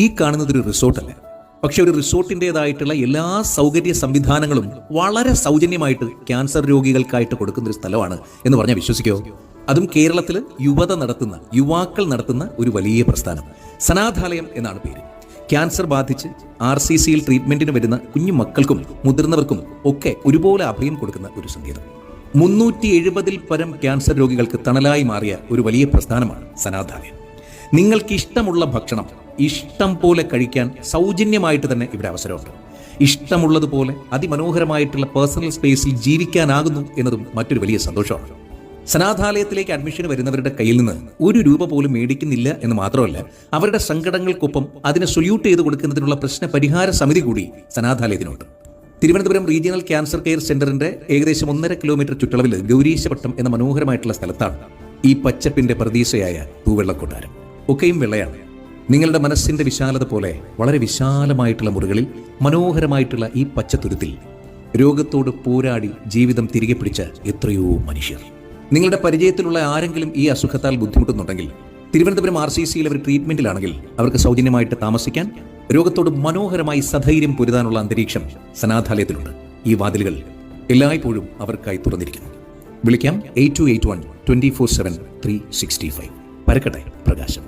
ഈ കാണുന്നത് ഒരു റിസോർട്ടല്ല, പക്ഷെ ഒരു റിസോർട്ടിൻ്റെതായിട്ടുള്ള എല്ലാ സൗകര്യ സംവിധാനങ്ങളും വളരെ സൗജന്യമായിട്ട് ക്യാൻസർ രോഗികൾക്കായിട്ട് കൊടുക്കുന്ന ഒരു സ്ഥലമാണ് എന്ന് പറഞ്ഞാൽ വിശ്വസിക്കോ? അതും കേരളത്തിൽ യുവാക്കൾ നടത്തുന്ന ഒരു വലിയ പ്രസ്ഥാനം. സനാഥാലയം എന്നാണ് പേര്. ക്യാൻസർ ബാധിച്ച് RCCയിൽ ട്രീറ്റ്മെന്റിന് വരുന്ന കുഞ്ഞു മക്കൾക്കും മുതിർന്നവർക്കും ഒക്കെ ഒരുപോലെ അഭയം കൊടുക്കുന്ന ഒരു സങ്കേതം. 370-ൽ പരം ക്യാൻസർ രോഗികൾക്ക് തണലായി മാറിയ ഒരു വലിയ പ്രസ്ഥാനമാണ് സനാഥാലയം. നിങ്ങൾക്ക് ഇഷ്ടമുള്ള ഭക്ഷണം ഇഷ്ടം പോലെ കഴിക്കാൻ സൗജന്യമായിട്ട് തന്നെ ഇവിടെ അവസരമുണ്ട്. ഇഷ്ടമുള്ളതുപോലെ അതിമനോഹരമായിട്ടുള്ള പേഴ്സണൽ സ്പേസിൽ ജീവിക്കാനാകുന്നു എന്നതും മറ്റൊരു വലിയ സന്തോഷമാണ്. സനാഥാലയത്തിലേക്ക് അഡ്മിഷൻ വരുന്നവരുടെ കയ്യിൽ നിന്ന് 1 രൂപ പോലും മേടിക്കുന്നില്ല എന്ന് മാത്രമല്ല, അവരുടെ സങ്കടങ്ങൾക്കൊപ്പം അതിനെ സൊല്യൂട്ട് ചെയ്ത് കൊടുക്കുന്നതിനുള്ള പ്രശ്ന പരിഹാര സമിതി കൂടി സനാഥാലയത്തിനുണ്ട്. തിരുവനന്തപുരം റീജിയണൽ ക്യാൻസർ കെയർ സെന്ററിന്റെ ഏകദേശം 1.5 കിലോമീറ്റർ ചുറ്റളവിൽ ഗൗരീശപട്ടം എന്ന മനോഹരമായിട്ടുള്ള സ്ഥലത്താണ് ഈ പച്ചപ്പിന്റെ പ്രതീക്ഷയായ തൂവെള്ളക്കൊട്ടാരം. ഒക്കെയും വെള്ളയാണ്. നിങ്ങളുടെ മനസ്സിന്റെ വിശാലത പോലെ വളരെ വിശാലമായിട്ടുള്ള മുറികളിൽ മനോഹരമായിട്ടുള്ള ഈ പച്ചത്തുരുത്തിൽ രോഗത്തോട് പോരാടി ജീവിതം തിരികെ പിടിച്ച എത്രയോ മനുഷ്യർ. നിങ്ങളുടെ പരിചയത്തിലുള്ള ആരെങ്കിലും ഈ അസുഖത്താൽ ബുദ്ധിമുട്ടുന്നുണ്ടെങ്കിൽ, തിരുവനന്തപുരം RCCയിൽ അവർ ട്രീറ്റ്മെന്റിലാണെങ്കിൽ അവർക്ക് സൗജന്യമായിട്ട് താമസിക്കാൻ, രോഗത്തോട് മനോഹരമായി സധൈര്യം പൊരുതാനുള്ള അന്തരീക്ഷം സനാഥാലയത്തിലുണ്ട്. ഈ വാതിലുകൾ എല്ലായ്പ്പോഴും അവർക്കായി തുറന്നിരിക്കുന്നു. വിളിക്കാം 8281 24/7 365. പരക്കട്ടെ പ്രകാശം.